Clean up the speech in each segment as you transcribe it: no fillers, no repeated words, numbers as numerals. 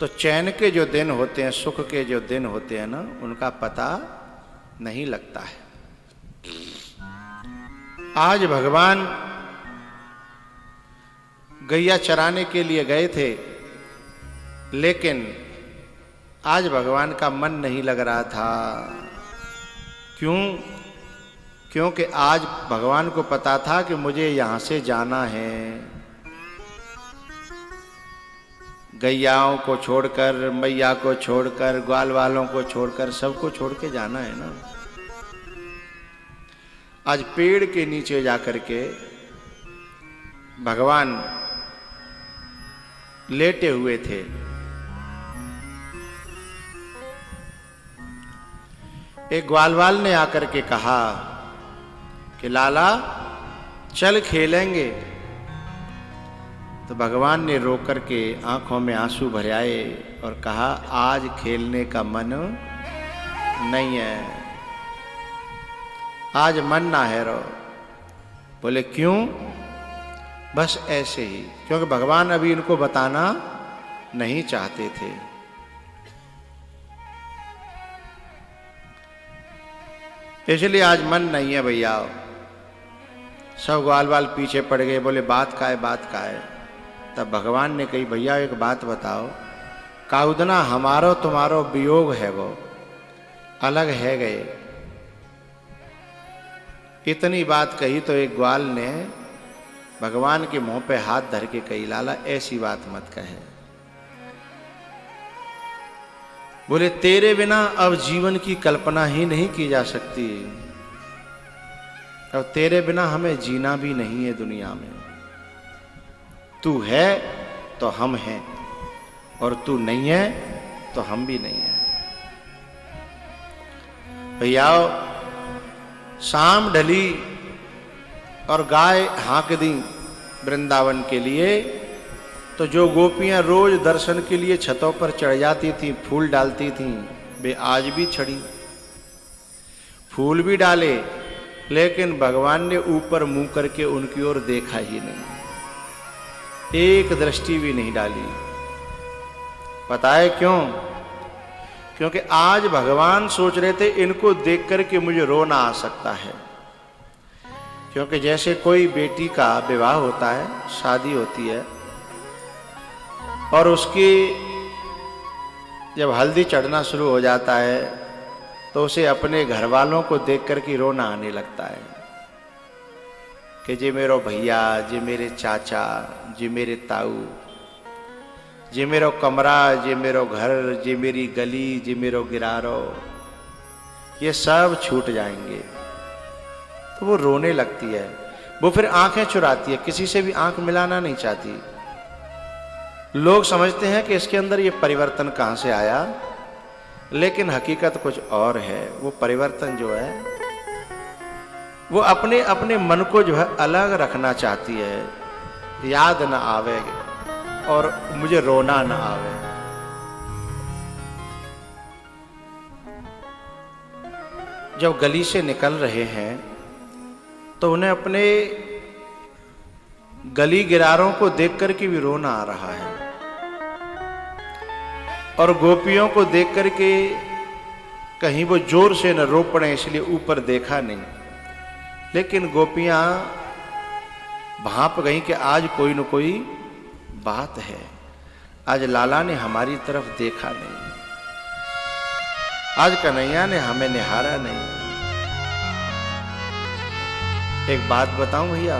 तो चैन के जो दिन होते हैं, सुख के जो दिन होते हैं ना, उनका पता नहीं लगता है। आज भगवान गैया चराने के लिए गए थे, लेकिन आज भगवान का मन नहीं लग रहा था। क्यों? क्योंकि आज भगवान को पता था कि मुझे यहां से जाना है। गैयाओं को छोड़कर, मैया को छोड़कर, ग्वाल वालों को छोड़कर, सबको छोड़ के जाना है ना। आज पेड़ के नीचे जाकर के भगवान लेटे हुए थे। एक ग्वालवाल ने आकर के कहा कि लाला चल खेलेंगे। तो भगवान ने रोक करके आंखों में आंसू भर आए और कहा आज खेलने का मन नहीं है, आज मन ना है रो। बोले क्यों? बस ऐसे ही, क्योंकि भगवान अभी इनको बताना नहीं चाहते थे। इसलिए आज मन नहीं है भैया। सब ग्वाल वाल पीछे पड़ गए, बोले बात का है, बात का है। तब भगवान ने कही भैया एक बात बताओ, काउदना हमारो तुम्हारो वियोग है, वो अलग है गए। इतनी बात कही तो एक ग्वाल ने भगवान के मुंह पे हाथ धर के कही लाला ऐसी बात मत कहे। बोले तेरे बिना अब जीवन की कल्पना ही नहीं की जा सकती। अब तेरे बिना हमें जीना भी नहीं है दुनिया में। तू है तो हम हैं, और तू नहीं है तो हम भी नहीं है। भैया शाम ढली और गाय हाँक दी वृंदावन के लिए, तो जो गोपियां रोज दर्शन के लिए छतों पर चढ़ जाती थीं, फूल डालती थीं, वे आज भी चढ़ी। फूल भी डाले, लेकिन भगवान ने ऊपर मुंह करके उनकी ओर देखा ही नहीं, एक दृष्टि भी नहीं डाली। पता है क्यों? क्योंकि आज भगवान सोच रहे थे इनको देख करके मुझे रोना आ सकता है। क्योंकि जैसे कोई बेटी का विवाह होता है, शादी होती है, और उसकी जब हल्दी चढ़ना शुरू हो जाता है तो उसे अपने घर वालों को देख करके रोना आने लगता है कि जे मेरो भैया, जे मेरे चाचा, जे मेरे ताऊ, जे मेरो कमरा, जे मेरो घर, जे मेरी गली, जे मेरो गिरारो, ये सब छूट जाएंगे। तो वो रोने लगती है। वो फिर आंखें चुराती है, किसी से भी आंख मिलाना नहीं चाहती। लोग समझते हैं कि इसके अंदर ये परिवर्तन कहां से आया, लेकिन हकीकत कुछ और है। वो परिवर्तन जो है वो अपने अपने मन को जो है अलग रखना चाहती है, याद ना आवे और मुझे रोना ना आवे। जब गली से निकल रहे हैं तो उन्हें अपने गली गिरारों को देख करके भी रोना आ रहा है, और गोपियों को देख करके कहीं वो जोर से न रो पड़े इसलिए ऊपर देखा नहीं। लेकिन गोपियां भांप गई कि आज कोई न कोई बात है, आज लाला ने हमारी तरफ देखा नहीं, आज कन्हैया ने हमें निहारा नहीं। एक बात बताऊं भैया,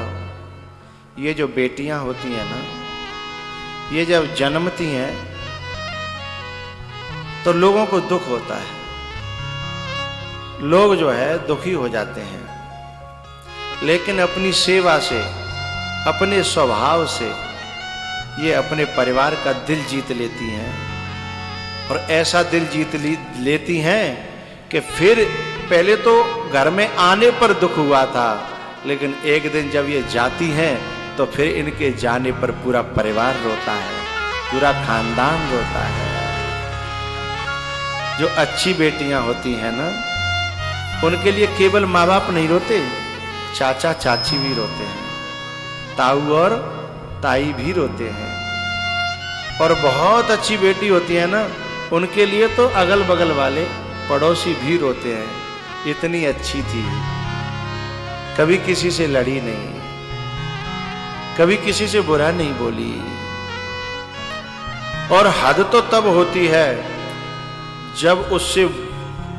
ये जो बेटियां होती हैं ना, ये जब जन्मती हैं तो लोगों को दुख होता है, लोग जो है दुखी हो जाते हैं। लेकिन अपनी सेवा से, अपने स्वभाव से ये अपने परिवार का दिल जीत लेती हैं, और ऐसा दिल जीत लेती हैं कि फिर पहले तो घर में आने पर दुख हुआ था, लेकिन एक दिन जब ये जाती हैं तो फिर इनके जाने पर पूरा परिवार रोता है, पूरा खानदान रोता है। जो अच्छी बेटियां होती हैं ना, उनके लिए केवल माँ बाप नहीं रोते, चाचा चाची भी रोते हैं, ताऊ और ताई भी रोते हैं। और बहुत अच्छी बेटी होती है ना, उनके लिए तो अगल बगल वाले पड़ोसी भी रोते हैं, इतनी अच्छी थी, कभी किसी से लड़ी नहीं, कभी किसी से बुरा नहीं बोली। और हद तो तब होती है जब उससे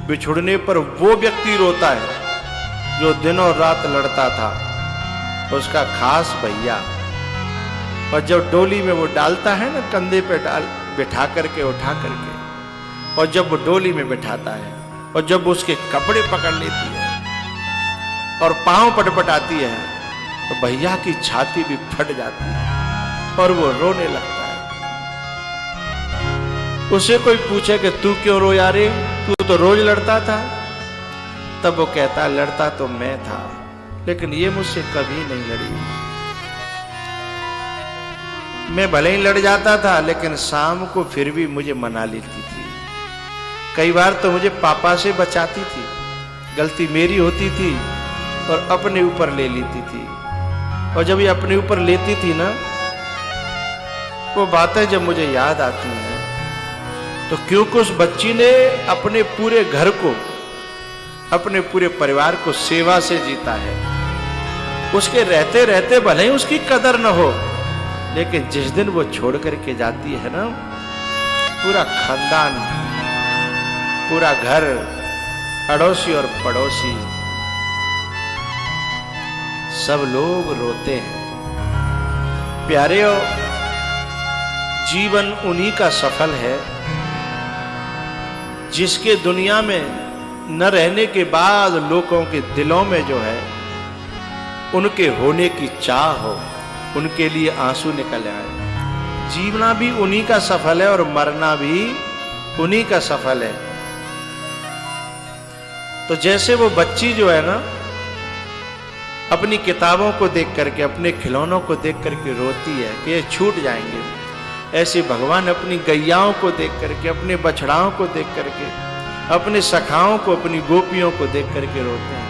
बिछुड़ने पर वो व्यक्ति रोता है जो दिन और रात लड़ता था, उसका खास भैया। और जब डोली में वो डालता है ना, कंधे पे डाल बिठा करके, उठा करके, और जब वो डोली में बिठाता है और जब उसके कपड़े पकड़ लेती है और पांव पटपटाती है, तो भैया की छाती भी फट जाती है और वो रोने लगता है। उसे कोई पूछे कि तू क्यों रोया रे, तू तो रोज लड़ता था, तब वो कहता लड़ता तो मैं था, लेकिन ये मुझसे कभी नहीं लड़ी। मैं भले ही लड़ जाता था, लेकिन शाम को फिर भी मुझे मना लेती थी। कई बार तो मुझे पापा से बचाती थी, गलती मेरी होती थी और अपने ऊपर ले लेती थी। और जब ये अपने ऊपर लेती थी ना, वो बातें जब मुझे याद आती हैं, तो क्योंकि उस बच्ची ने अपने पूरे घर को, अपने पूरे परिवार को सेवा से जीता है। उसके रहते रहते भले ही उसकी कदर न हो, लेकिन जिस दिन वो छोड़ करके जाती है ना, पूरा खानदान, पूरा घर, अड़ोसी और पड़ोसी सब लोग रोते हैं। प्यारेओ, जीवन उन्हीं का सफल है जिसके दुनिया में न रहने के बाद लोगों के दिलों में जो है उनके होने की चाह हो, उनके लिए आंसू निकल आए। जीवना भी उन्हीं का सफल है और मरना भी उन्हीं का सफल है। तो जैसे वो बच्ची जो है ना, अपनी किताबों को देख करके, अपने खिलौनों को देख करके रोती है कि ये छूट जाएंगे, ऐसे भगवान अपनी गैयाओं को देख करके, अपने बछड़ाओं को देख करके, अपने सखाओं को, अपनी गोपियों को देख करके रोते हैं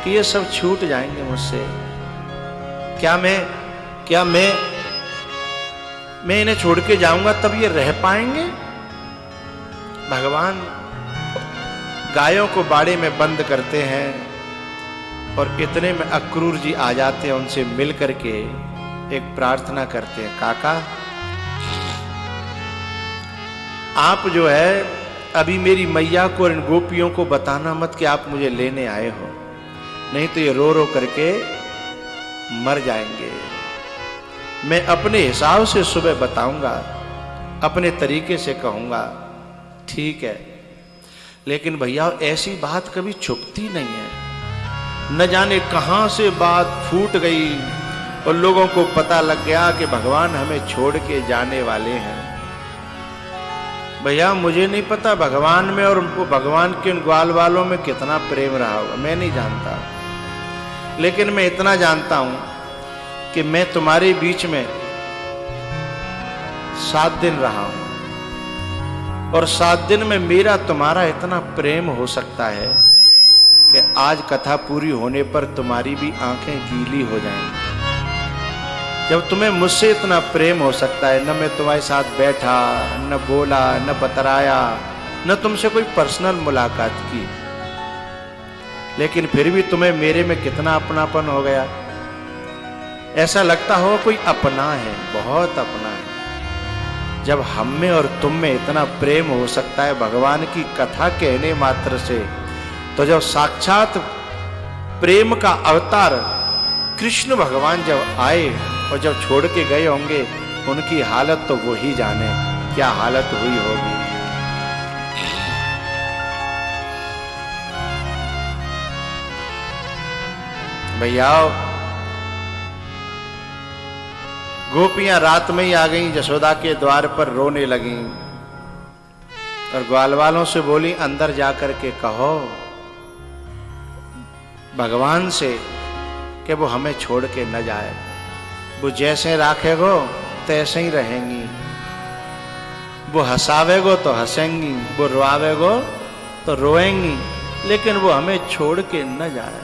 कि ये सब छूट जाएंगे मुझसे। क्या मैं इन्हें छोड़ के जाऊंगा तब ये रह पाएंगे? भगवान गायों को बाड़े में बंद करते हैं और इतने में अक्रूर जी आ जाते हैं, उनसे मिल करके एक प्रार्थना करते हैं, काका आप जो है अभी मेरी मैया को और इन गोपियों को बताना मत कि आप मुझे लेने आए हो, नहीं तो ये रो रो करके मर जाएंगे। मैं अपने हिसाब से सुबह बताऊंगा, अपने तरीके से कहूंगा, ठीक है। लेकिन भैया ऐसी बात कभी छुपती नहीं है। न जाने कहां से बात फूट गई और लोगों को पता लग गया कि भगवान हमें छोड़ के जाने वाले हैं। भैया मुझे नहीं पता भगवान में और उनको भगवान के उन ग्वाल वालों में कितना प्रेम रहा होगा, मैं नहीं जानता। लेकिन मैं इतना जानता हूं कि मैं तुम्हारे बीच में 7 दिन रहा हूं और 7 दिन में मेरा तुम्हारा इतना प्रेम हो सकता है कि आज कथा पूरी होने पर तुम्हारी भी आंखें गीली हो जाएंगी। जब तुम्हें मुझसे इतना प्रेम हो सकता है, न मैं तुम्हारे साथ बैठा, न बोला, न बतराया, न तुमसे कोई पर्सनल मुलाकात की, लेकिन फिर भी तुम्हें मेरे में कितना अपनापन हो गया। ऐसा लगता हो कोई अपना है, बहुत अपना है। जब हम में और तुम में इतना प्रेम हो सकता है भगवान की कथा कहने मात्र से, तो जब साक्षात प्रेम का अवतार कृष्ण भगवान जब आए और जब छोड़ के गए होंगे, उनकी हालत तो वो ही जाने क्या हालत हुई होगी। भैया गोपियां रात में ही आ गईं, यशोदा के द्वार पर रोने लगीं और ग्वाल वालों से बोली, अंदर जाकर के कहो भगवान से कि वो हमें छोड़ के न जाए। वो जैसे राखेगो तैसे ही रहेंगी, वो हंसावेगो तो हंसेंगी, वो रोआवेगो तो रोएंगी, लेकिन वो हमें छोड़ के न जाए।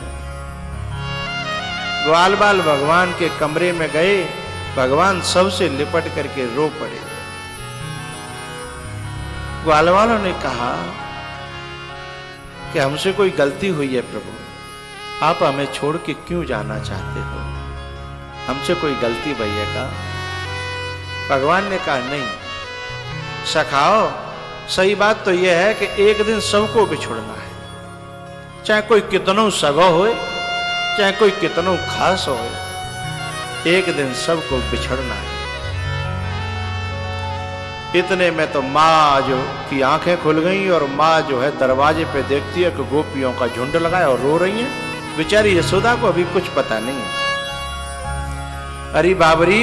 ग्वाल बाल भगवान के कमरे में गए, भगवान सबसे लिपट करके रो पड़े। ग्वाल वालों ने कहा कि हमसे कोई गलती हुई है प्रभु, आप हमें छोड़ के क्यों जाना चाहते हो? हमसे कोई गलती भैया का? भगवान ने कहा नहीं सखाओ, सही बात तो यह है कि एक दिन सबको बिछुड़ना है, चाहे कोई कितनों सगो होए, चाहे कोई कितनों खास होए, एक दिन सबको बिछड़ना है। इतने में तो माँ जो की आंखें खुल गई और माँ जो है दरवाजे पे देखती है कि गोपियों का झुंड लगाया और रो रही है। बेचारी यशोदा को अभी कुछ पता नहीं है। अरे बाबरी,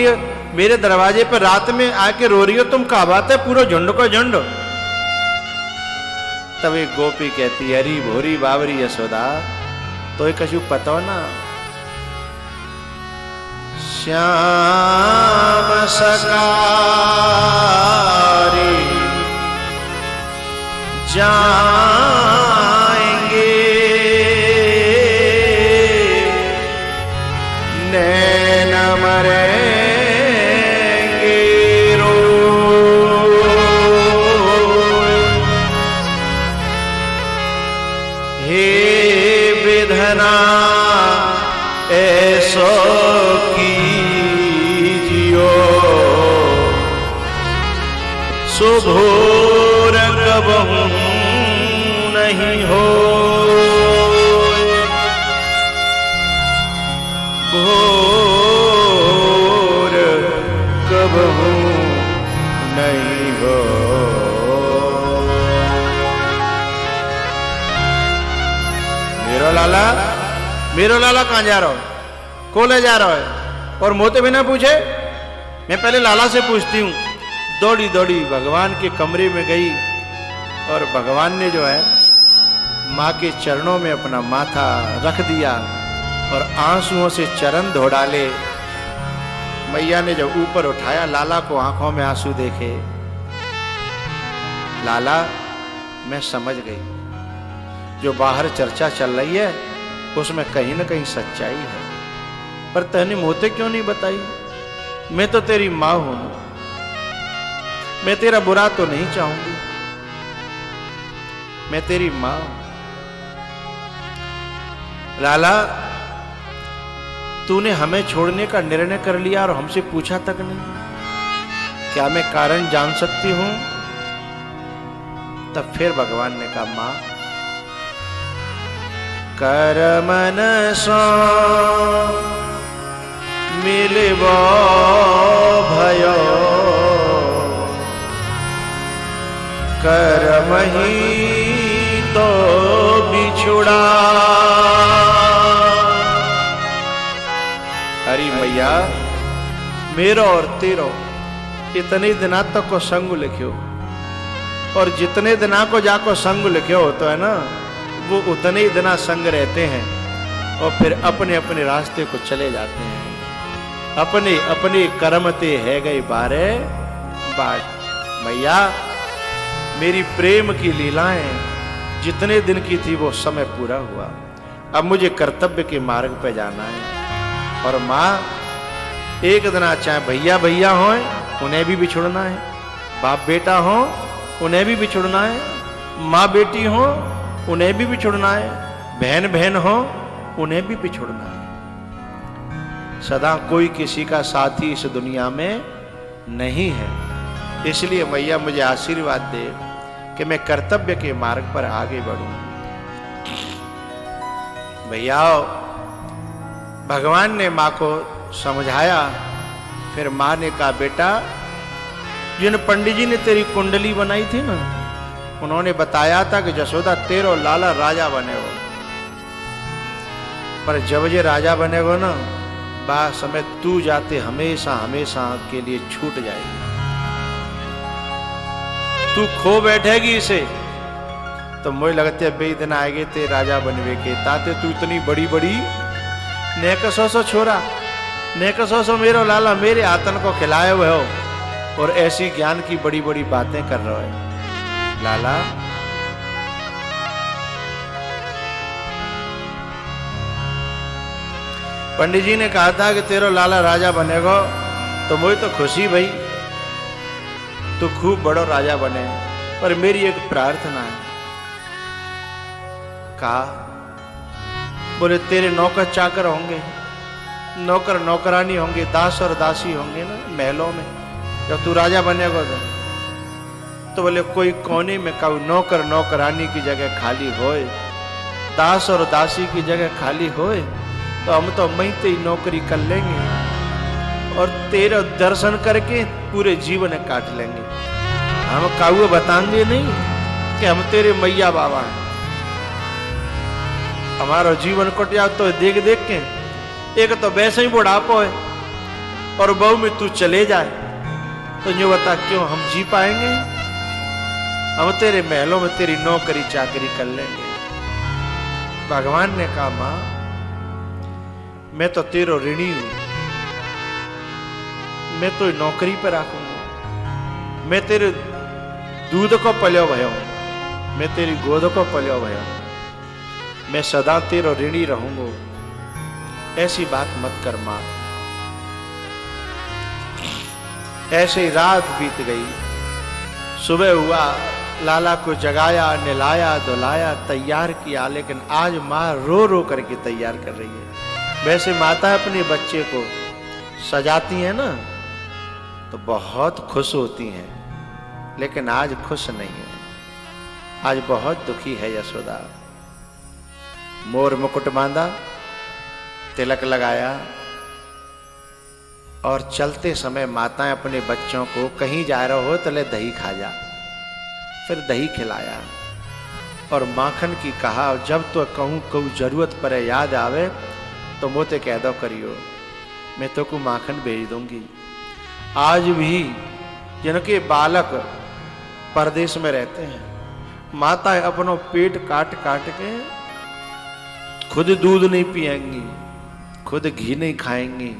मेरे दरवाजे पर रात में आके रो रही हो तुम, क्या बात है? पूरा झुंड को झुंड। तब एक गोपी कहती है, अरे भोरी बाबरी यशोदा, तो एक कछु पता ना, श्याम सकारी जाएंगे नैन मरेंगे रो। हे विधना ऐसो सुभोर कबहू नहीं हो, भोर कबहू नहीं हो। मेरो लाला कहाँ जा रहा हो? कोले जा रहा है? और मोते बिना पूछे? मैं पहले लाला से पूछती हूँ। दौड़ी दौड़ी भगवान के कमरे में गई और भगवान ने जो है माँ के चरणों में अपना माथा रख दिया और आंसुओं से चरण धो डाले। मैया ने जब ऊपर उठाया, लाला को आंखों में आंसू देखे। लाला, मैं समझ गई, जो बाहर चर्चा चल रही है उसमें कहीं ना कहीं सच्चाई है, पर तूने मोते क्यों नहीं बताई? मैं तो तेरी माँ हूं, मैं तेरा बुरा तो नहीं चाहूंगी, मैं तेरी मां हूं। लाला, तूने हमें छोड़ने का निर्णय कर लिया और हमसे पूछा तक नहीं, क्या मैं कारण जान सकती हूं? तब फिर भगवान ने कहा, मां, कर मन सो मिलबो भयो, कर मही तो बिछुड़ा। हरी मैया, मेरो और तेरो इतने दिना तक को संग लिखियो, और जितने दिना को जाको संग लिखियो तो है ना, वो उतने ही दिना संग रहते हैं और फिर अपने अपने रास्ते को चले जाते हैं। अपने अपने कर्मते है गए बारे बाट। मैया, मेरी प्रेम की लीलाएं जितने दिन की थी वो समय पूरा हुआ, अब मुझे कर्तव्य के मार्ग पे जाना है। और माँ, एक दिन चाहे भैया भैया हो उन्हें भी बिछुड़ना है, बाप बेटा हो उन्हें भी बिछुड़ना है, माँ बेटी हो उन्हें भी बिछुड़ना है, बहन बहन हो उन्हें भी बिछुड़ना है। सदा कोई किसी का साथी इस दुनिया में नहीं है। इसलिए मैया मुझे आशीर्वाद दे कि मैं कर्तव्य के मार्ग पर आगे बढ़ूं। भैया, भगवान ने माँ को समझाया। फिर माँ ने कहा, बेटा, जिन पंडित जी ने तेरी कुंडली बनाई थी ना, उन्होंने बताया था कि जसोदा तेरो लाला राजा बनेगो, पर जब ये राजा बनेगो ना, बा समय तू जाते हमेशा हमेशा के लिए छूट जाएगी, तू खो बैठेगी इसे। तो मुझे लगते है बे दिन आएगे ते राजा बनवे के ताते तू इतनी बड़ी बड़ी नेकसो सो छोरा, नेकसो सो मेरो लाला मेरे आतन को खिलाए हुए हो और ऐसी ज्ञान की बड़ी बड़ी बातें कर रहे हो। लाला, पंडित जी ने कहा था कि तेरा लाला राजा बनेगा, तो मुझे तो खुशी भाई, तू खूब बड़ो राजा बने, पर मेरी एक प्रार्थना है। कहा, बोले तेरे नौकर चाकर होंगे, नौकर नौकरानी होंगे, दास और दासी होंगे ना महलों में, जब तू राजा बनेगा तो बोले कोई कोने में कहूँ नौकर नौकरानी की जगह खाली होए, दास और दासी की जगह खाली होए, तो हम तो वहीं ते ही नौकरी कर लेंगे और तेरा दर्शन करके पूरे जीवन काट लेंगे। हम काऊ बताएंगे नहीं कि हम तेरे मैया बाबा हैं। हमारा जीवन कट जाओ तो देख देख के, एक तो वैसे ही बुढ़ापो है और बहू में तू चले जाए, तो ये बता क्यों हम जी पाएंगे? हम तेरे महलों में तेरी नौकरी चाकरी कर लेंगे। भगवान ने कहा, मां मैं तो तेरो ऋणी हूं, मैं तो नौकरी पर रखूंगा, मैं तेरे दूध को पल्यो भयो, मैं तेरी गोद को पल्यो भयो, मैं सदा तेरो ऋणी रहूंगा। ऐसी बात मत कर मां। ऐसे ही रात बीत गई, सुबह हुआ, लाला को जगाया, नहलाया धुलाया, तैयार किया, लेकिन आज मां रो रो करके तैयार कर रही है। वैसे माता अपने बच्चे को सजाती है ना तो बहुत खुश होती हैं, लेकिन आज खुश नहीं है, आज बहुत दुखी है यशोदा। मोर मुकुट बांधा, तिलक लगाया और चलते समय माताएं अपने बच्चों को कहीं जा रहे हो तो ले दही खा जा, फिर दही खिलाया और माखन की कहा, जब तो कहूँ कहूँ जरूरत पड़े याद आवे तो मोते कह दो करियो, मैं तो को माखन भेज दूंगी। आज भी जिनके बालक परदेश में रहते हैं, माताएं अपनों पेट काट काट के खुद दूध नहीं पिएंगी, खुद घी नहीं खाएंगी,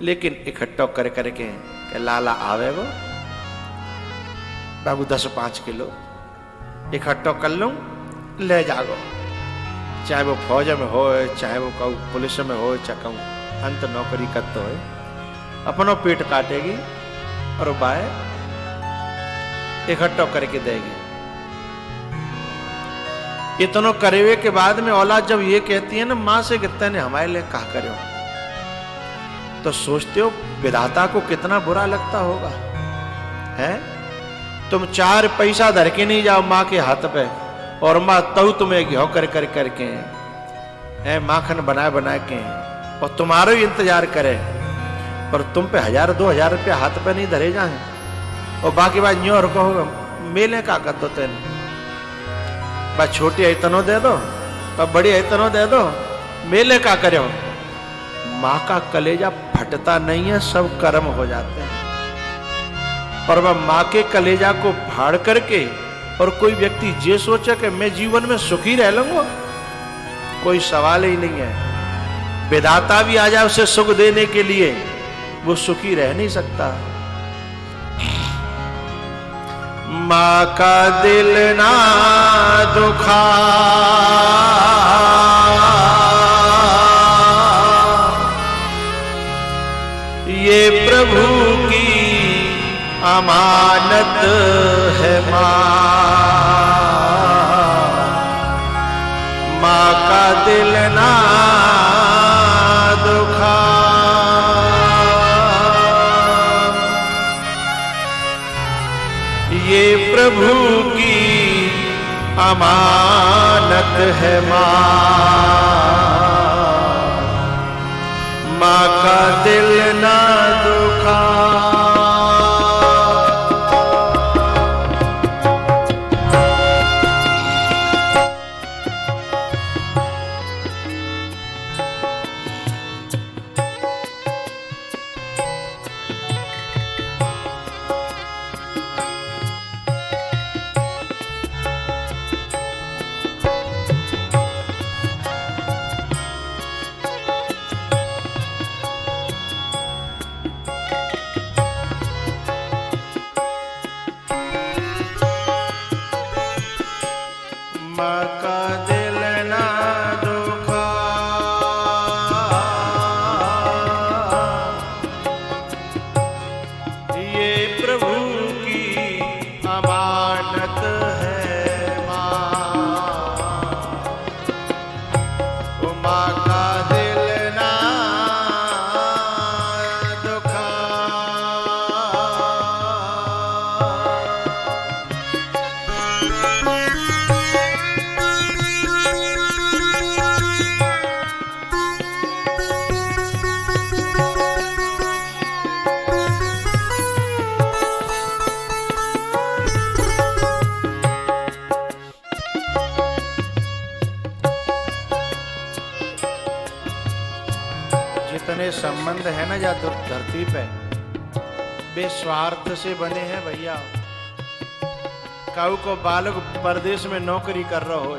लेकिन इकट्ठा कर करके लाला आवे वो बाबू 10-5 किलो इकट्ठा कर लूं, ले जागो, चाहे वो फौज में हो, चाहे वो कहूँ पुलिस में हो, चाहे कहूँ अंत नौकरी करते हो, अपनों पेट काटेगी और बाय इकट्ठा करके देगी। इतनो करेवे के बाद में औलाद जब ये कहती है ना माँ से कितने ने हमारे लिए कहा करो, तो सोचते हो विधाता को कितना बुरा लगता होगा। है तुम 4 पैसा धर के नहीं जाओ माँ के हाथ पे और माँ तू तुम्हें घ्यो कर कर करके है माखन बनाए बनाए के और तुम्हारा ही इंतजार करे, पर तुम पे 1000-2000 रुपया हाथ पे नहीं धरे जाए और बाकी बात न्यू और कहो मेले का कर दो तेन, बस छोटी इतनो दे दो, बस बड़ी इतनो दे दो, मेले का करो। माँ का कलेजा फटता नहीं है, सब कर्म हो जाते हैं। और वह माँ के कलेजा को फाड़ करके और कोई व्यक्ति ये सोचे कि मैं जीवन में सुखी रह लूंगा, कोई सवाल ही नहीं है। विधाता भी आ जाए उसे सुख देने के लिए, वो सुखी रह नहीं सकता। माँ का दिल ना दुखा ये प्रभु की अमानत है माँ का दिल ना दुखा, ये प्रभु की अमानत है माँ का दिल ना दुखा। संबंध है ना जा धरती पे वे स्वार्थ से बने हैं भैया। काऊ को बालक परदेश में नौकरी कर रहा हो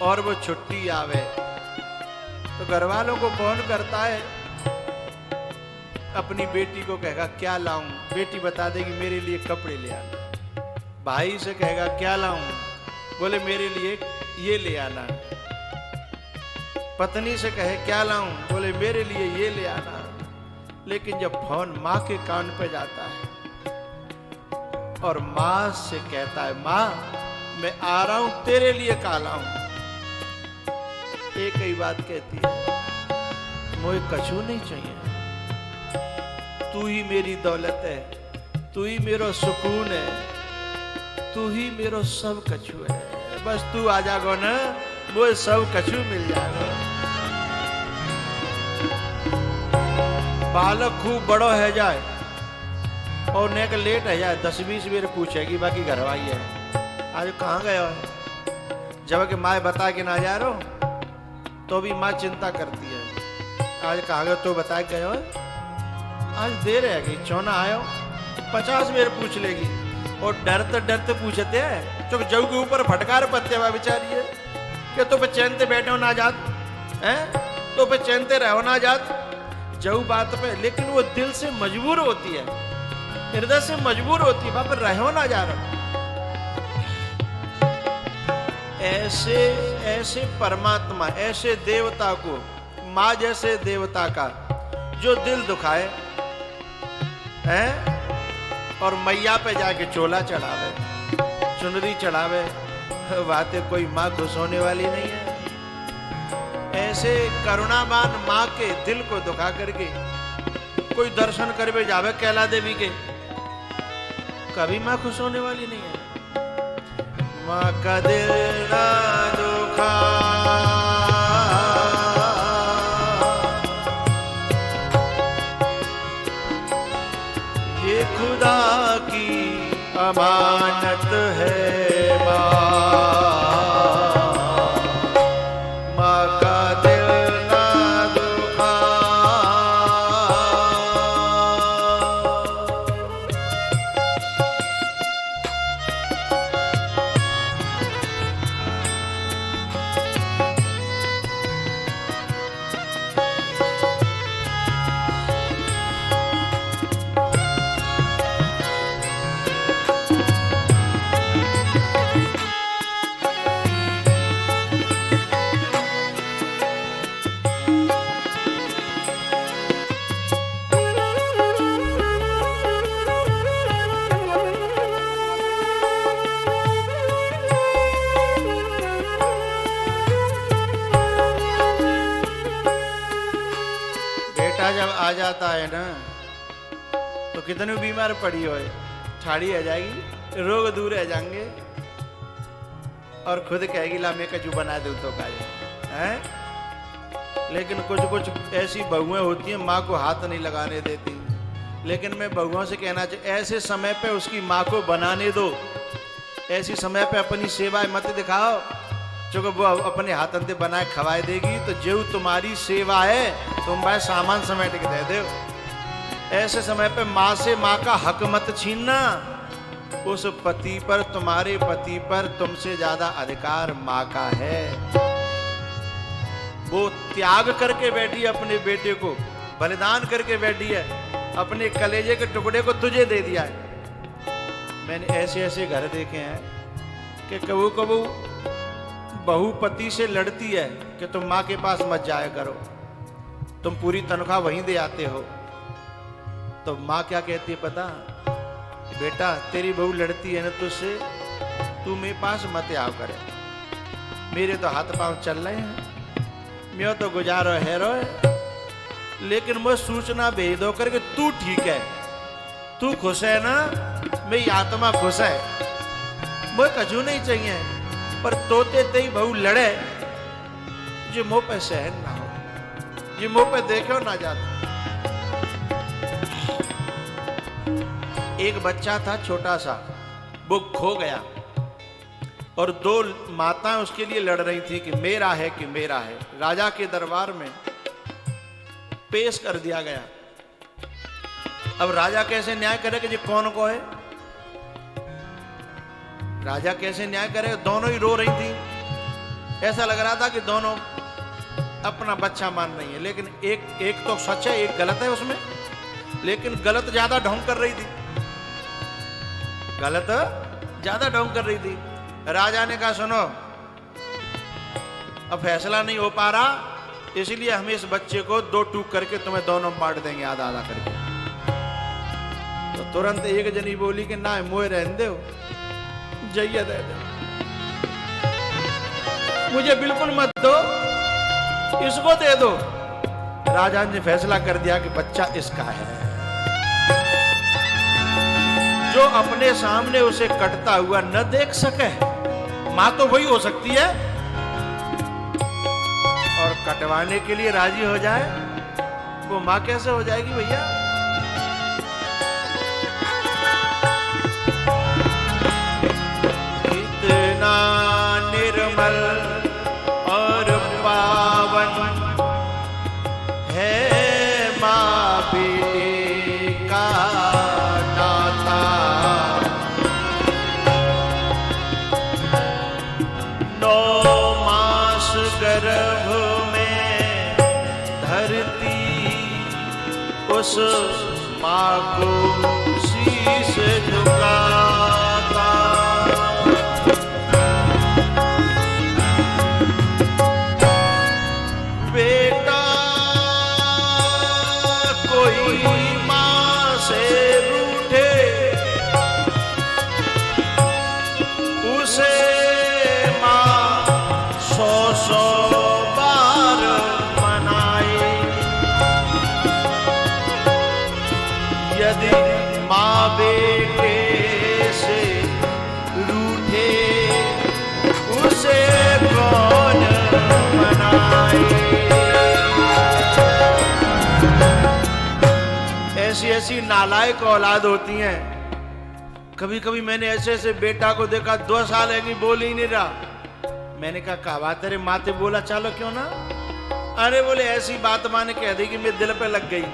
और वो छुट्टी आवे तो घर वालों को फोन करता है, अपनी बेटी को कहेगा क्या लाऊं, बेटी बता देगी मेरे लिए कपड़े ले आना। भाई से कहेगा क्या लाऊं, बोले मेरे लिए ये ले आना। पत्नी से कहे क्या लाऊं, बोले मेरे लिए ये ले आना। लेकिन जब फोन माँ के कान पे जाता है और माँ से कहता है माँ मैं आ रहा हूं तेरे लिए का लाऊं, एक ही बात कहती है मुझे कछु नहीं चाहिए, तू ही मेरी दौलत है, तू ही मेरा सुकून है, तू ही मेरा सब कछु है, बस तू आ जागो ना वो सब कछु मिल जाएगा। बालक खूब बड़ो है जाए और नेक लेट है जाए 10-20 बेर पूछेगी, बाकी घरवाई है आज कहाँ गया है। जब कि माँ बता के ना जा रहा हो तो भी माँ चिंता करती है, आज कहाँ गए तो बता के गए, आज देर है गई चौना आयो 50 बेर पूछ लेगी और डरते डरते पूछते हैं चुक जऊ के ऊपर फटकार पत्ते हुआ बेचारी है कि तो पे चैनते बैठे हो ना जात हैं, तो पे चैनते रहो ना जात जऊ बात पे, लेकिन वो दिल से मजबूर होती है, हृदय से मजबूर होती है, बाप रहो ना जा रहा। ऐसे ऐसे परमात्मा, ऐसे देवता को, माँ जैसे देवता का जो दिल दुखाए हैं और मैया पे जाके चोला चढ़ावे, चुनरी चढ़ावे, बातें कोई माँ खुश होने वाली नहीं है। ऐसे करुणावान माँ के दिल को दुखा करके कोई दर्शन करवे जावे कैला देवी के, कभी माँ खुश होने वाली नहीं है। माँ का दिल ना दुखा ये खुदा की अमानत है माँ, माँ का दिल ना दुखा। जब आ जाता है ना तो कितने बीमार पड़ी हो ठाड़ी आ जाएगी, रोग दूर रह जाएंगे और खुद कहेगी ला मैं कजू बना दूं तो काजे हैं। लेकिन कुछ कुछ ऐसी बहुएं होती हैं माँ को हाथ नहीं लगाने देती, लेकिन मैं बहुओं से कहना चाहिए ऐसे समय पे उसकी माँ को बनाने दो, ऐसी समय पे अपनी सेवाएं मत दिखाओ, चूंकि वो अपने हाथन से बनाए खवाए देगी तो जो तुम्हारी सेवा है तुम भाई सामान समेट के दे दो। ऐसे समय पे माँ से माँ का हक मत छीनना, उस पति पर, तुम्हारे पति पर तुमसे ज्यादा अधिकार माँ का है। वो त्याग करके बैठी है अपने बेटे को, बलिदान करके बैठी है, अपने कलेजे के टुकड़े को तुझे दे दिया है। मैंने ऐसे ऐसे घर देखे हैं कि कबू कबू बहू पति से लड़ती है कि तुम माँ के पास मत जाया करो, तुम पूरी तनख्वाह वहीं दे आते हो। तो माँ क्या कहती है पता, बेटा तेरी बहू लड़ती है ना तुझसे, तू मेरे पास मत आओ करे, मेरे तो हाथ पांव चल रहे हैं, मैं तो गुजारो है रो, लेकिन मैं सूचना भेज दो करके तू ठीक है, तू खुश है ना, मेरी आत्मा खुश है, मुझे कजू नहीं चाहिए। पर तोते तेरी बहू लड़े जो मुंह पे सहन ना हो, ये मुंह पे देखो ना जाता। एक बच्चा था छोटा सा, वो खो गया और दो माताएं उसके लिए लड़ रही थी कि मेरा है कि मेरा है। राजा के दरबार में पेश कर दिया गया। अब राजा कैसे न्याय करे कि ये कौन को है? राजा कैसे न्याय करे? दोनों ही रो रही थी। ऐसा लग रहा था कि दोनों अपना बच्चा मान रही है, लेकिन एक तो सच है, एक गलत है उसमें। लेकिन गलत ज्यादा ढोंग कर रही थी, गलत ज्यादा ढोंग कर रही थी। राजा ने कहा सुनो, अब फैसला नहीं हो पा रहा, इसलिए हम इस बच्चे को दो टूक करके तुम्हें दोनों बांट देंगे, आधा आधा करके। तो तुरंत एक जनी बोली कि ना मोए रहने दो, जइया दे दो, मुझे बिल्कुल मत दो, इसको दे दो। राजा ने फैसला कर दिया कि बच्चा इसका है। जो अपने सामने उसे कटता हुआ न देख सके, मां तो वही हो सकती है, और कटवाने के लिए राजी हो जाए, वो मां कैसे हो जाएगी भैया? इतना निर्मल और पावन है मां बेटे का नाता। 9 मास गर्भ में धरती उस मां को शीश झुकाता। बेटा कोई मां से रूठे, उसे मां 100 बार मनाए। यदि मां बेटे से रूठे, उसे कौन मनाए? ऐसी ऐसी नालायक औलाद होती हैं। कभी कभी मैंने ऐसे ऐसे बेटा को देखा, 2 साल है कि बोल ही नहीं रहा। मैंने कहा बात तेरे माते बोला चलो क्यों ना? अरे बोले ऐसी बात माने कह दी कि मेरे दिल पे लग गई।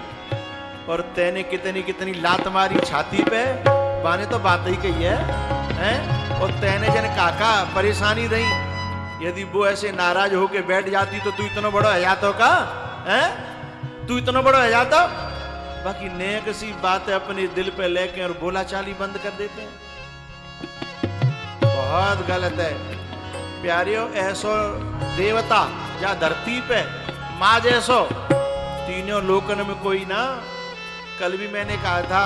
और तैने कितनी कितनी लात मारी छाती पे, बाने तो बात ही कही है? और तैने जन काका परेशानी रही, यदि वो ऐसे नाराज होके बैठ जाती तो तू इतना बड़ा हजात हो का? तू इतना बड़ा हजात हो? बाकी नेक सी बात है, अपने दिल पे लेके और बोला चाली बंद कर देते हैं। बहुत गलत है प्यारियों। ऐसो देवता या धरती पे माँ जैसो तीनों लोकन में कोई ना। कल भी मैंने कहा था,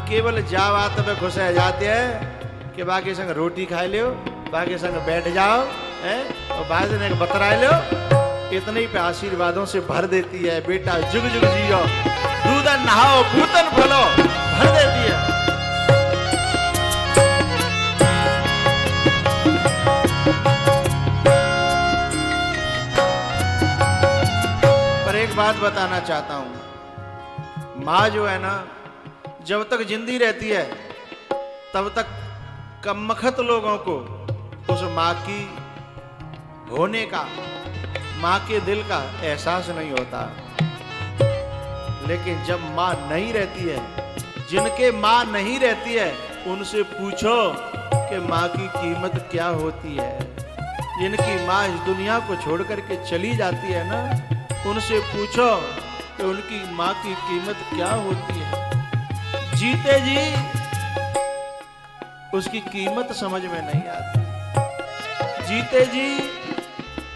केवल जा बात पे खुश रह जाते हैं कि बाकी संग रोटी खा लो, बाकी संग बैठ जाओ, और बाकी संग बतरा लो, इतने ही पे आशीर्वादों से भर देती है। बेटा जुग जुग जियो, दूधन नहाओ, पूतन फलो, भर देती है। पर एक बात बताना चाहता हूं, माँ जो है ना, जब तक जिंदी रहती है तब तक कमबख्त लोगों को उस माँ की होने का, माँ के दिल का एहसास नहीं होता। लेकिन जब माँ नहीं रहती है, जिनके माँ नहीं रहती है, उनसे पूछो कि माँ की कीमत क्या होती है। जिनकी माँ इस दुनिया को छोड़ करके चली जाती है ना, उनसे पूछो कि उनकी माँ की कीमत क्या होती है। जीते जी उसकी कीमत समझ में नहीं आती। जीते जी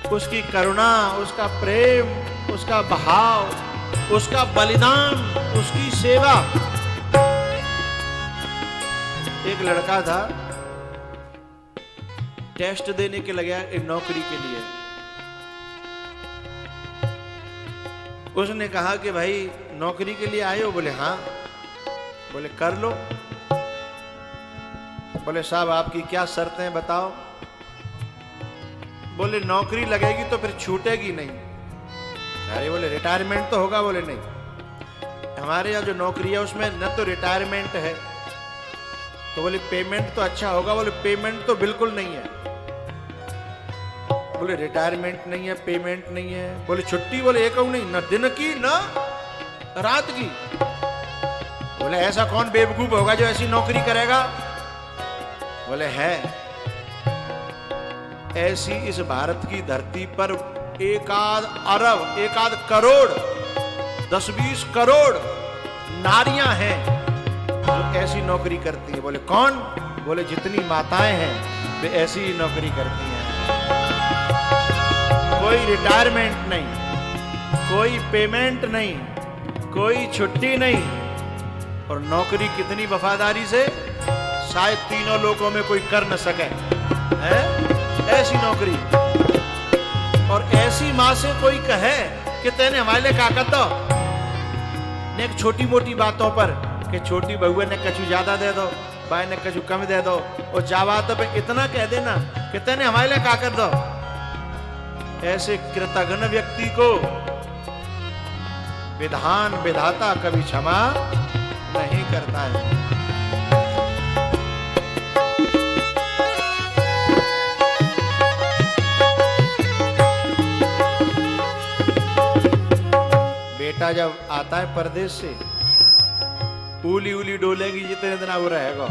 उसकी करुणा, उसका प्रेम, उसका भाव, उसका बलिदान, उसकी सेवा। एक लड़का था, टेस्ट देने के लगा एक नौकरी के लिए। उसने कहा कि भाई नौकरी के लिए आए हो? बोले हाँ। बोले कर लो। बोले साहब आपकी क्या शर्तें बताओ? बोले नौकरी लगेगी तो फिर छूटेगी नहीं। अरे बोले रिटायरमेंट तो होगा? बोले नहीं, हमारे यहाँ जो नौकरी है उसमें न तो रिटायरमेंट है। तो बोले पेमेंट तो अच्छा होगा? बोले पेमेंट तो बिल्कुल नहीं है। बोले रिटायरमेंट नहीं है, पेमेंट नहीं है। बोले छुट्टी, बोले एक नहीं, न दिन की न रात की। बोले ऐसा कौन बेवकूफ होगा जो ऐसी नौकरी करेगा? बोले है ऐसी इस भारत की धरती पर एकाध अरब, एकाध करोड़, 10-20 करोड़ नारियां हैं जो ऐसी नौकरी करती हैं। बोले कौन? बोले जितनी माताएं हैं वे ऐसी ही नौकरी करती हैं। कोई रिटायरमेंट नहीं, कोई पेमेंट नहीं, कोई छुट्टी नहीं, और नौकरी कितनी वफादारी से शायद तीनों लोगों में कोई कर न सके, है ऐसी नौकरी। और ऐसी मां से कोई कहे कि तेने हमारे लिए क्या कर दो, ने छोटी मोटी बातों पर कि छोटी बहुए ने कछु ज्यादा दे दो, भाई ने कछु कम दे दो, और जावातों पे इतना कह देना कि तेने हमारे लिए क्या कर दो। ऐसे कृतघ्न व्यक्ति को विधान विधाता कभी क्षमा नहीं करता है। बेटा जब आता है परदेश से, उली उली डोलेगी जितने दिन वो रहेगा,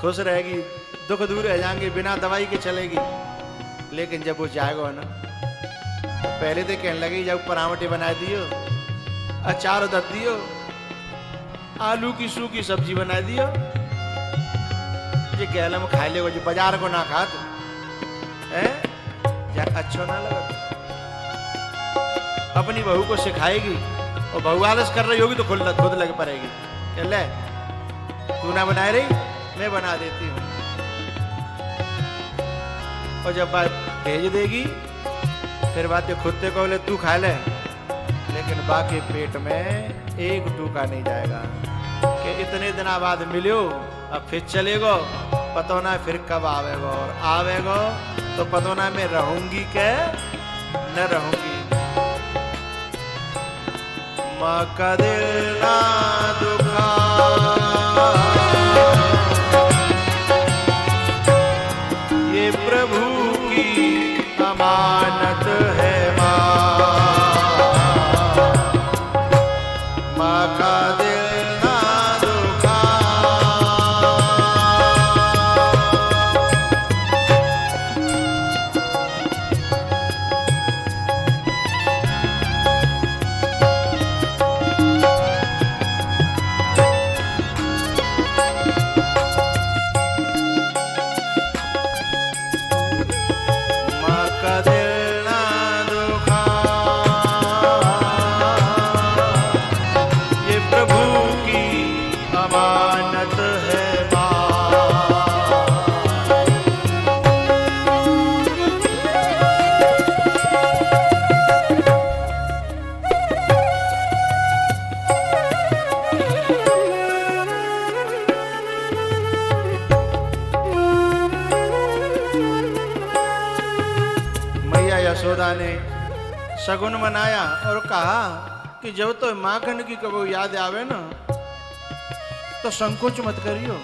खुश रहेगी, दुख दूर रह जाएंगे, बिना दवाई के चलेगी। लेकिन जब वो जाएगा ना, पहले तो कहने लगी जब परामठे बना दियो, अचार दत दियो, आलू की सूखी सब्जी बना दियो, ये गैला में खा ले, जो बाजार को ना खा है अच्छा ना लगा। अपनी बहू को सिखाएगी, और बहू आलस कर रही होगी तो खुद लग पड़ेगी, कह ले तू ना बना रही, मैं बना देती हूँ। और जब बात भेज देगी, फिर बात खुद को बोले तू खा ले, लेकिन बाकी पेट में एक टूका नहीं जाएगा कि इतने दिन बाद मिलो, अब फिर चलेगो, पतो ना फिर कब आवेगो, और आवेगो तो पतो ना मैं रहूंगी के न रहूंगी। माँ का दिल ना दुखा, ये प्रभु की अमानत है। माँ का दिल ना दुखा, माँ का दिल ना दुखा, ये प्रभु की अमानत है माँ। मैया यशोदा ने शगुन मनाया और कहा कि जब तो माखन की कबो याद आवे ना, तो संकोच मत करियो,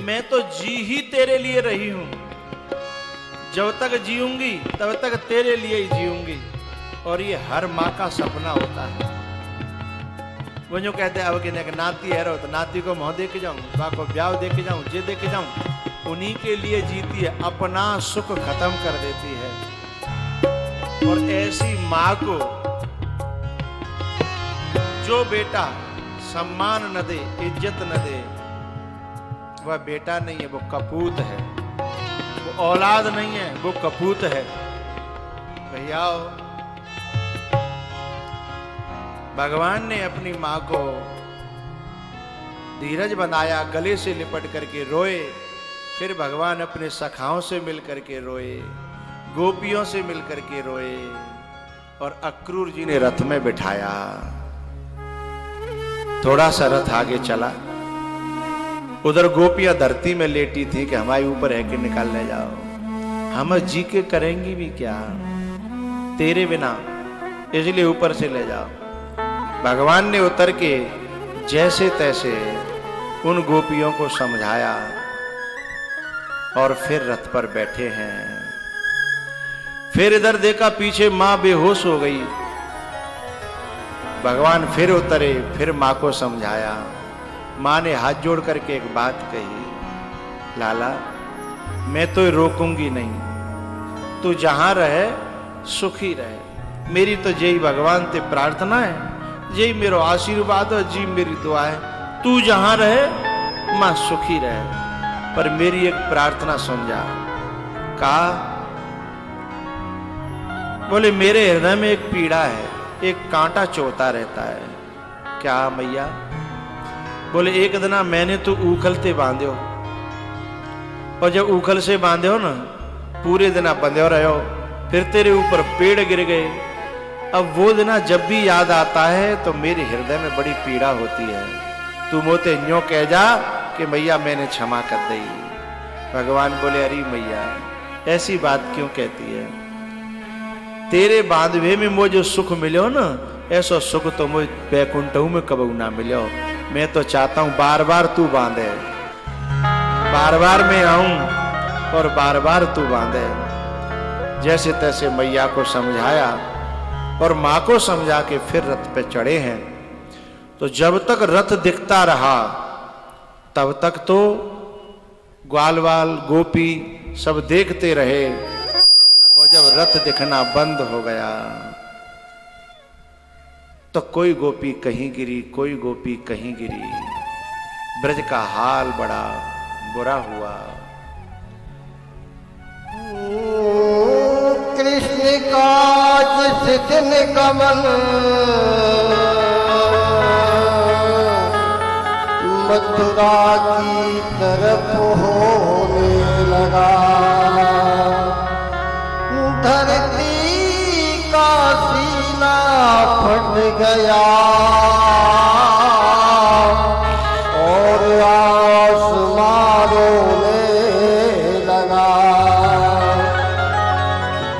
मैं तो जी ही तेरे लिए रही हूं, जब तक जीऊंगी तब तक तेरे लिए ही जीऊंगी। और ये हर माँ का सपना होता है। वो जो कहते हैं अब कि नाती है रो, तो नाती को मुँह देख जाऊं, बा को ब्याह देख जाऊं, जे देख जाऊं, उन्हीं के लिए जीती है, अपना सुख खत्म कर देती है। और ऐसी माँ को जो बेटा सम्मान न दे, इज्जत न दे, वह बेटा नहीं है, वो कपूत है। वो औलाद नहीं है, वो कपूत है। भैया भगवान ने अपनी माँ को धीरज बनाया, गले से लिपट करके रोए, फिर भगवान अपने सखाओं से मिल करके रोए, गोपियों से मिल करके रोए, और अक्रूर जी ने रथ में बिठाया। थोड़ा सा रथ आगे चला, उधर गोपियां धरती में लेटी थी कि हमारे ऊपर है कि निकाल ले जाओ, हम जी के करेंगी भी क्या तेरे बिना, इसलिए ऊपर से ले जाओ। भगवान ने उतर के जैसे तैसे उन गोपियों को समझाया और फिर रथ पर बैठे हैं। फिर इधर देखा पीछे मां बेहोश हो गई। भगवान फिर उतरे, फिर मां को समझाया। मां ने हाथ जोड़ करके एक बात कही, लाला मैं तो रोकूंगी नहीं, तू जहां रहे सुखी रहे। मेरी तो यही भगवान ते प्रार्थना है, यही मेरा आशीर्वाद है, जी मेरी दुआ है, तू जहां रहे मां सुखी रहे। पर मेरी एक प्रार्थना सुन जा। कहा, बोले मेरे हृदय में एक पीड़ा है, एक कांटा चोता रहता है। क्या मैया? बोले एक दिन मैंने तो उखलते बांधे हो, और जब उखल से बांधे हो ना पूरे दिन बंधे रहे हो, फिर तेरे ऊपर पेड़ गिर गए। अब वो दिन जब भी याद आता है तो मेरे हृदय में बड़ी पीड़ा होती है। तू मोते न्यों कह जा कि मैया मैंने क्षमा कर दी। भगवान बोले, अरे मैया ऐसी बात क्यों कहती है? तेरे बांधवे में मुझे जो सुख मिलो ना, ऐसा सुख तो मुझे बैकुंठों में कबू ना मिलो। मैं तो चाहता हूं बार बार तू बांधे, बार बार मैं आऊं और बार बार तू बांधे। जैसे तैसे मैया को समझाया और मां को समझा के फिर रथ पे चढ़े हैं। तो जब तक रथ दिखता रहा तब तक तो ग्वाल वाल गोपी सब देखते रहे, और जब रथ दिखना बंद हो गया तो कोई गोपी कहीं गिरी, कोई गोपी कहीं गिरी। ब्रज का हाल बड़ा बुरा हुआ। कृष्ण का जिस दिन गमन मथुरा की तरफ होने लगा, धरती का सीना फट गया और आसमान रोने लगा।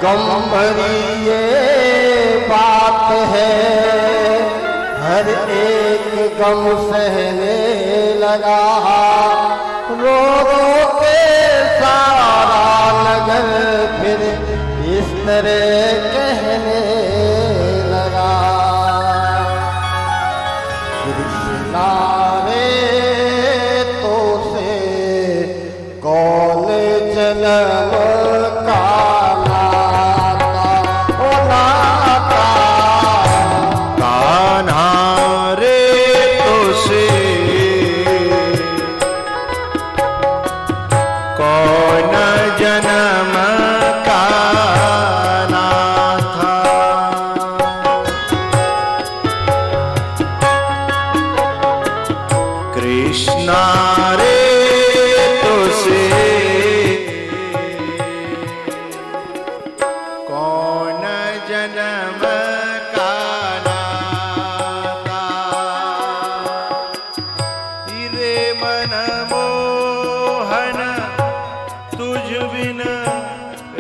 गम भरी ये बात है, हर एक गम सहने लगा। रो रो के सारा नगर फिर इस तरह कहने लगा, कृष्णा रे तो से कौन जन्म का नाता, ओ नाता कान्हा रे तो से कौन जन्म का नाथा। कृष्णा रे तो से कौन जन्म का नाता। रे मन मोहन तुझ बिन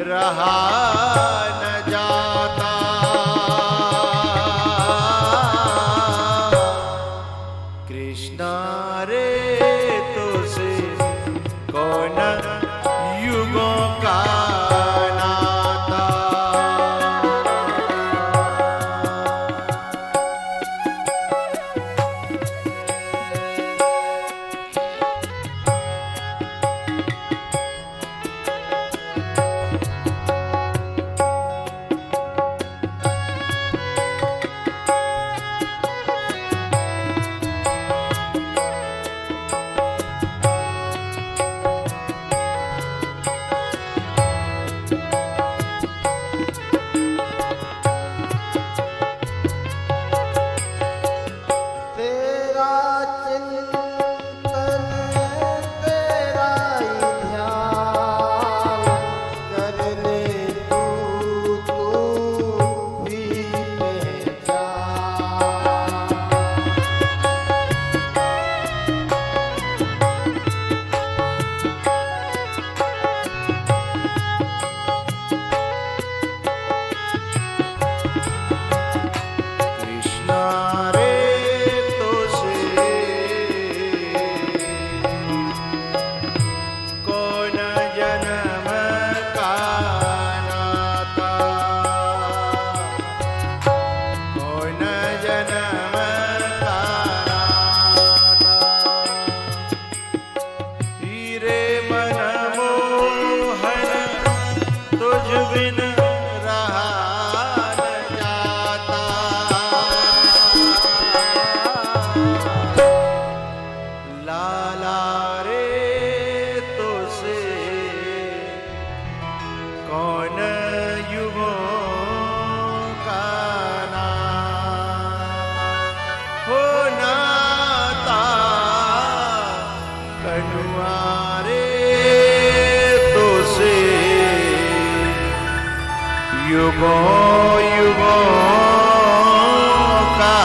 रहा न जाता। कृष्णा रे तो से कौन युगों का नाता। युगों युगों का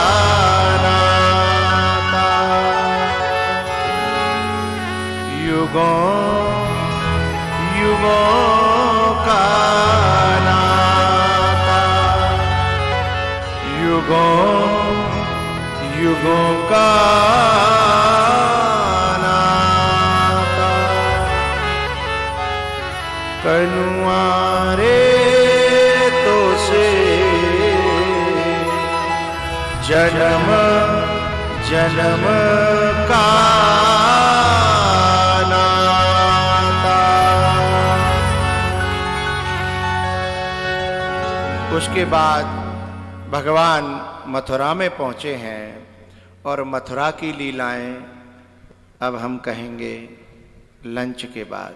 नाता, युगों युगों का नाता, युगों युगों का नाता। कनुआरे तो से जन्म जन्म का नाता। उसके बाद भगवान मथुरा में पहुंचे हैं और मथुरा की लीलाएं अब हम कहेंगे लंच के बाद।